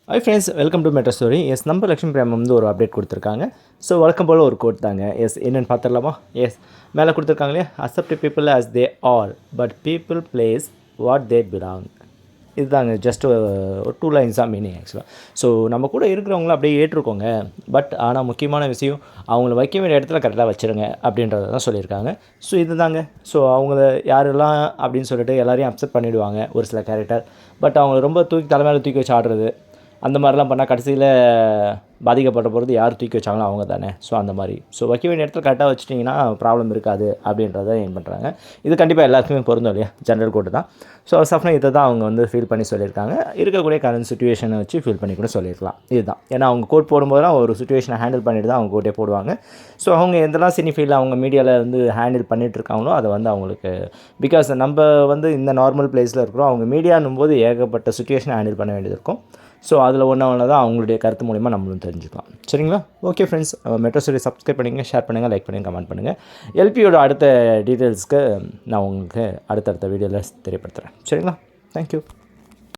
Hi friends, welcome to metro story. நம்ம Lakshmi frame வந்து ஒரு அப்டேட் கொடுத்துருக்காங்க. ஸோ வழக்கம் போல் ஒரு கோட் தாங்க. என்னென்னு பார்த்துடலாமா? மேலே கொடுத்துருக்காங்க இல்லையா, accept people as they are but people place what they belong. இதுதாங்க ஜஸ்ட் ஒரு 2 லைன்ஸ் தான் மீனிங் ஆக்சுவலாக. ஸோ நம்ம கூட இருக்கிறவங்கள அப்படியே ஏற்றுக்கோங்க, பட் ஆனால் முக்கியமான விஷயம் அவங்கள வைக்க வேண்டிய இடத்துல கரெக்டாக வச்சுருங்க அப்படின்றத தான் சொல்லியிருக்காங்க. ஸோ இதுதாங்க. ஸோ அவங்கள யாரெல்லாம் அப்படின்னு சொல்லிட்டு எல்லாரையும் அப்செட் பண்ணிவிடுவாங்க ஒரு சில கேரக்டர். பட் அவங்கள ரொம்ப தலைமையில் தூக்கி வச்சு ஆடுறது, அந்த மாதிரிலாம் பண்ணால் கடைசியில் பாதிக்கப்பட்ட போகிறது யார் தூக்கி வச்சாங்களோ அவங்க தானே. ஸோ அந்த மாதிரி வைக்க வேண்டிய இடத்துல கரெக்டாக வச்சிட்டிங்கன்னா ப்ராப்ளம் இருக்காது அப்படின்றத ஏன் பண்ணுறாங்க. இது கண்டிப்பாக எல்லாருக்குமே பொருந்தும் இல்லையா, ஜென்ரல் கோட்டு தான். ஸோ சஃப்னா இதை தான் அவங்க வந்து ஃபீல் பண்ணி சொல்லியிருக்காங்க. இருக்கக்கூடிய கரண்ட் சுச்சுவேஷனை வச்சு ஃபீல் பண்ணி கூட சொல்லியிருக்கலாம். இதுதான், ஏன்னா அவங்க கோட் போடும்போதெல்லாம் ஒரு சுச்சுவேஷனை ஹேண்டில் பண்ணிட்டு தான் அவங்க கோட்டே போடுவாங்க. ஸோ அவங்க எந்தெல்லாம் சினிஃபீல்டில் அவங்க மீடியாவில் வந்து ஹேண்டில் பண்ணிகிட்டு இருக்காங்களோ அதை வந்து அவங்களுக்கு, பிகாஸ் நம்ம வந்து இந்த நார்மல் பிளேஸில் இருக்கிறோம், அவங்க மீடியானும் போது ஏகப்பட்ட சுச்சுவேஷனை ஹேண்டில் பண்ண வேண்டியது இருக்கும். ஸோ அதில் ஒன்று தான் அவங்களுடைய கருத்து மூலிமா நம்மளும் தெரிஞ்சுக்கலாம். சரிங்களா? Okay friends, metro story subscribe பண்ணுங்கள், ஷேர் பண்ணுங்கள், லைக் பண்ணுங்கள், கமெண்ட் பண்ணுங்கள். எல்பியோட அடுத்த டீட்டெயில்ஸ்க்கு நான் உங்களுக்கு அடுத்தடுத்த வீடியோவில் தெரியப்படுத்துகிறேன். சரிங்களா? தேங்க்யூ.